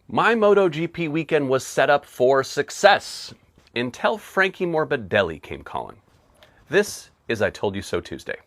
My MotoGP weekend was set up for success until Frankie Morbidelli came calling. This is I Told You So Tuesday.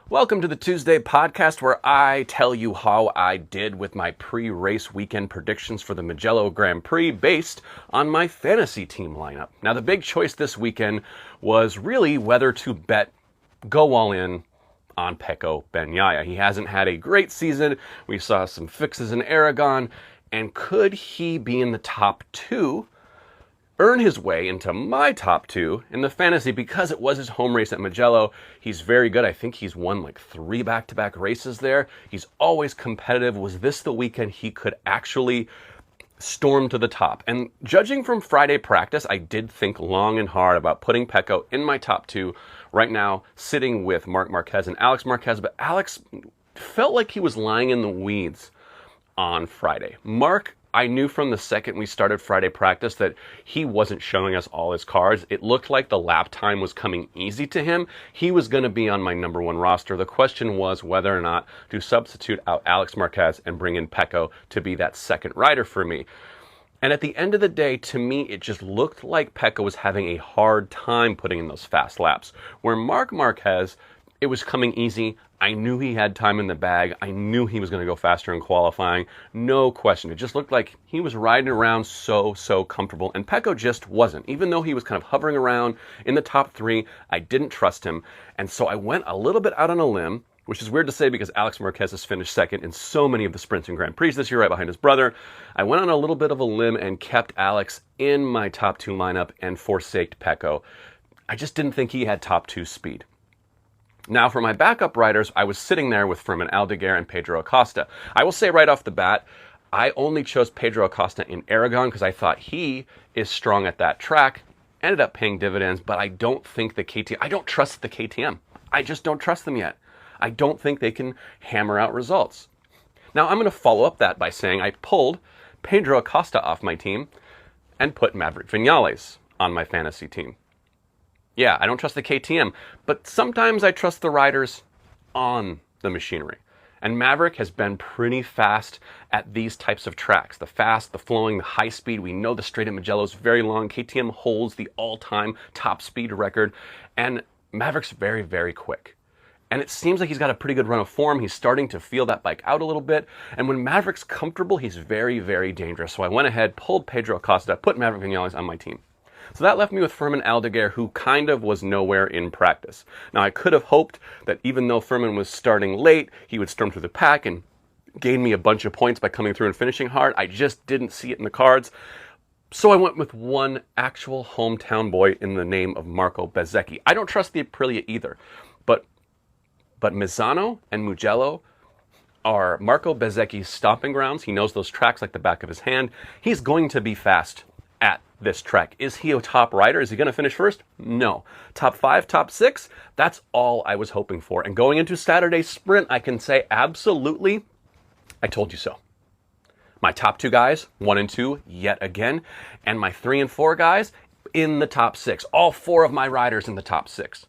Welcome to the Tuesday podcast where I tell you how I did with my pre-race weekend predictions for the Mugello Grand Prix based on my fantasy team lineup. Now, the big choice this weekend was really whether to go all in on Pecco Bagnaia. He hasn't had a great season. We saw some fixes in Aragon, and could he be in the top two, earn his way into my top two in the fantasy? Because it was his home race at Mugello. He's very good. I think he's won like 3 back-to-back races there. He's always competitive. Was this the weekend he could actually storm to the top? And judging from Friday practice, I did think long and hard about putting Pecco in my top two. Right now, sitting with Marc Marquez and Alex Marquez, but Alex felt like he was lying in the weeds on Friday. Marc, I knew from the second we started Friday practice that he wasn't showing us all his cards. It looked like the lap time was coming easy to him. He was going to be on my number one roster. The question was whether or not to substitute out Alex Marquez and bring in Pecco to be that second rider for me. And at the end of the day, to me, it just looked like Pecco was having a hard time putting in those fast laps. Where Marc Marquez, it was coming easy. I knew he had time in the bag. I knew he was going to go faster in qualifying. No question. It just looked like he was riding around so comfortable. And Pecco just wasn't. Even though he was kind of hovering around in the top 3, I didn't trust him. And so I went a little bit out on a limb, which is weird to say because Alex Marquez has finished second in so many of the sprints and Grand Prix this year, right behind his brother. I went on a little bit of a limb and kept Alex in my top 2 lineup and forsaked Pecco. I just didn't think he had top 2 speed. Now, for my backup riders, I was sitting there with Fermin, Aldeguer, and Pedro Acosta. I will say right off the bat, I only chose Pedro Acosta in Aragon because I thought he is strong at that track. Ended up paying dividends, but I don't think I don't trust the KTM. I just don't trust them yet. I don't think they can hammer out results. Now, I'm going to follow up that by saying I pulled Pedro Acosta off my team and put Maverick Viñales on my fantasy team. Yeah, I don't trust the KTM, but sometimes I trust the riders on the machinery. And Maverick has been pretty fast at these types of tracks. The fast, the flowing, the high speed. We know the straight at Mugello is very long. KTM holds the all-time top speed record. And Maverick's very quick. And it seems like he's got a pretty good run of form. He's starting to feel that bike out a little bit. And when Maverick's comfortable, he's very dangerous. So I went ahead, pulled Pedro Acosta, put Maverick Viñales on my team. So that left me with Fermin Aldeguer, who kind of was nowhere in practice. Now, I could have hoped that even though Fermin was starting late, he would storm through the pack and gain me a bunch of points by coming through and finishing hard. I just didn't see it in the cards. So I went with one actual hometown boy in the name of Marco Bezzecchi. I don't trust the Aprilia either, but Misano and Mugello are Marco Bezzecchi's stomping grounds. He knows those tracks like the back of his hand. He's going to be fast at this track. Is he a top rider? Is he going to finish first? No. Top 5, top 6? That's all I was hoping for. And going into Saturday's sprint, I can say absolutely, I told you so. My top 2 guys, 1 and 2, yet again. And my 3 and 4 guys in the top 6. All 4 of my riders in the top 6.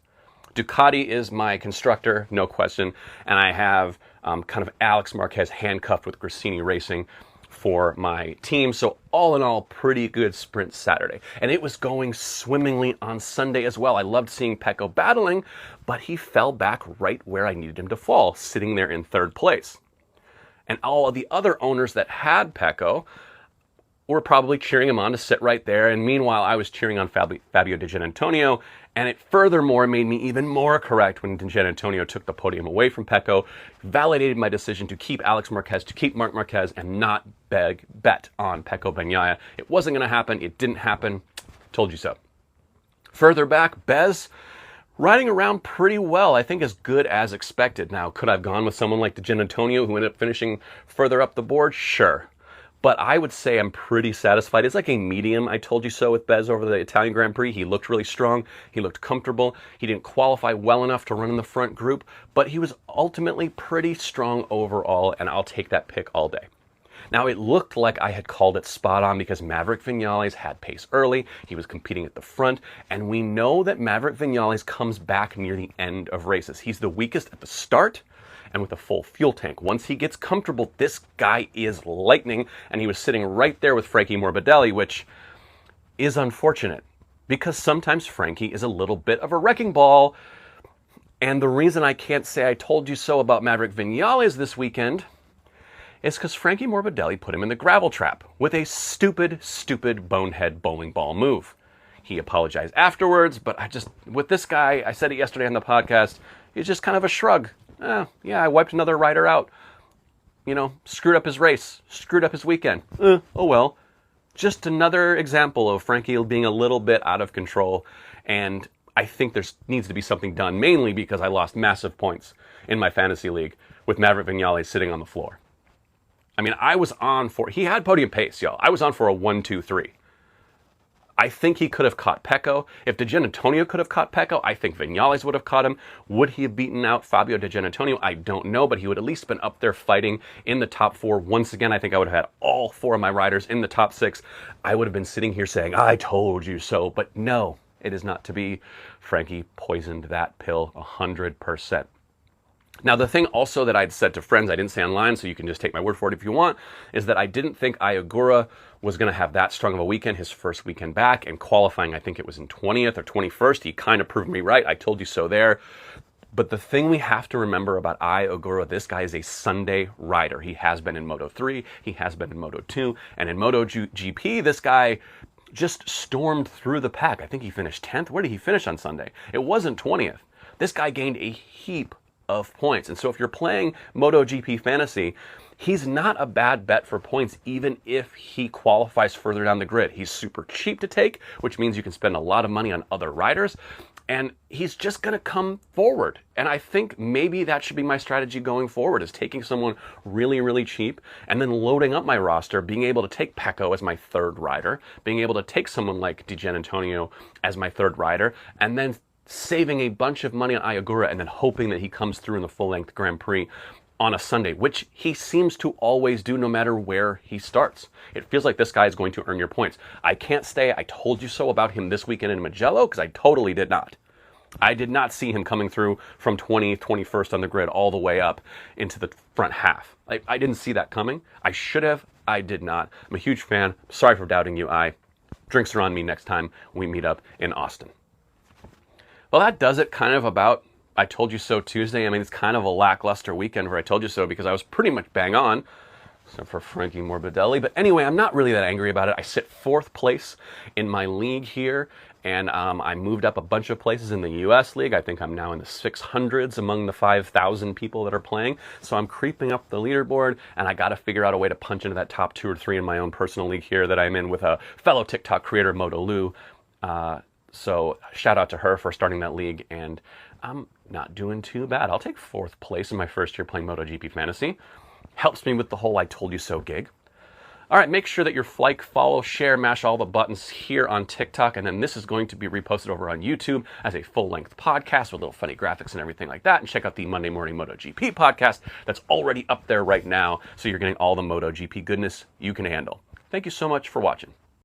Ducati is my constructor, no question. And I have kind of Alex Marquez handcuffed with Gresini Racing for my team. So all in all, pretty good sprint Saturday. And it was going swimmingly on Sunday as well. I loved seeing Pecco battling, but he fell back right where I needed him to fall, sitting there in 3rd place. And all of the other owners that had Pecco were probably cheering him on to sit right there. And meanwhile, I was cheering on Fabio Di Giannantonio. And it furthermore made me even more correct when Di Giannantonio took the podium away from Pecco, validated my decision to keep Alex Marquez, to keep Marc Marquez, and not bet on Pecco Bagnaia. It wasn't going to happen. It didn't happen. Told you so. Further back, Bez, riding around pretty well. I think as good as expected. Now, could I have gone with someone like Di Giannantonio who ended up finishing further up the board? Sure. But I would say I'm pretty satisfied. It's like a medium, I told you so, with Bez over the Italian Grand Prix. He looked really strong. He looked comfortable. He didn't qualify well enough to run in the front group, but he was ultimately pretty strong overall, and I'll take that pick all day. Now, it looked like I had called it spot on because Maverick Vinales had pace early. He was competing at the front, and we know that Maverick Vinales comes back near the end of races. He's the weakest at the start and with a full fuel tank. Once he gets comfortable, this guy is lightning, and he was sitting right there with Frankie Morbidelli, which is unfortunate because sometimes Frankie is a little bit of a wrecking ball. And the reason I can't say I told you so about Maverick Vinales this weekend is because Frankie Morbidelli put him in the gravel trap with a stupid, stupid bonehead bowling ball move. He apologized afterwards, but with this guy, I said it yesterday on the podcast, it's just kind of a shrug. Yeah, I wiped another rider out. Screwed up his race, screwed up his weekend. Oh well. Just another example of Frankie being a little bit out of control, and I think there needs to be something done, mainly because I lost massive points in my fantasy league with Maverick Vinales sitting on the floor. I mean, he had podium pace, y'all. I was on for a 1-2-3. I think he could have caught Pecco. If De Giannantonio could have caught Pecco, I think Vinales would have caught him. Would he have beaten out Fabio De Giannantonio? I don't know, but he would at least been up there fighting in the top 4. Once again, I think I would have had all 4 of my riders in the top 6. I would have been sitting here saying, I told you so. But no, it is not to be. Frankie poisoned that pill 100%. Now, the thing also that I'd said to friends, I didn't say online, so you can just take my word for it if you want, is that I didn't think Aldeguer was going to have that strong of a weekend, his first weekend back. And qualifying, I think it was in 20th or 21st. He kind of proved me right. I told you so there. But the thing we have to remember about Aldeguer, this guy is a Sunday rider. He has been in Moto 3, he has been in Moto 2, and in MotoGP, this guy just stormed through the pack. I think he finished 10th. Where did he finish on Sunday? It wasn't 20th. This guy gained a heap of points. And so if you're playing MotoGP Fantasy, he's not a bad bet for points, even if he qualifies further down the grid. He's super cheap to take, which means you can spend a lot of money on other riders, and he's just going to come forward. And I think maybe that should be my strategy going forward, is taking someone really, really cheap and then loading up my roster, being able to take Pecco as my third rider, being able to take someone like De Giannantonio as my third rider, and then saving a bunch of money on Aldeguer and then hoping that he comes through in the full-length Grand Prix on a Sunday, which he seems to always do no matter where he starts. It feels like this guy is going to earn your points. I can't say I told you so about him this weekend in Mugello, because I totally did not. I did not see him coming through from 20th, 21st on the grid all the way up into the front half. I didn't see that coming. I should have. I did not. I'm a huge fan. Sorry for doubting you. Drinks are on me next time we meet up in Austin. Well, that does it kind of about I Told You So Tuesday. I mean, it's kind of a lackluster weekend for I Told You So because I was pretty much bang on, except for Frankie Morbidelli. But anyway, I'm not really that angry about it. I sit 4th place in my league here, and I moved up a bunch of places in the U.S. league. I think I'm now in the 600s among the 5,000 people that are playing. So I'm creeping up the leaderboard, and I got to figure out a way to punch into that top 2 or 3 in my own personal league here that I'm in with a fellow TikTok creator, Moto Lou. So shout out to her for starting that league, and I'm not doing too bad. I'll take 4th place in my first year playing MotoGP Fantasy. Helps me with the whole I Told You So gig. All right, make sure that you're like, follow, share, mash all the buttons here on TikTok, and then this is going to be reposted over on YouTube as a full-length podcast with little funny graphics and everything like that. And check out the Monday Morning MotoGP podcast that's already up there right now, so you're getting all the MotoGP goodness you can handle. Thank you so much for watching.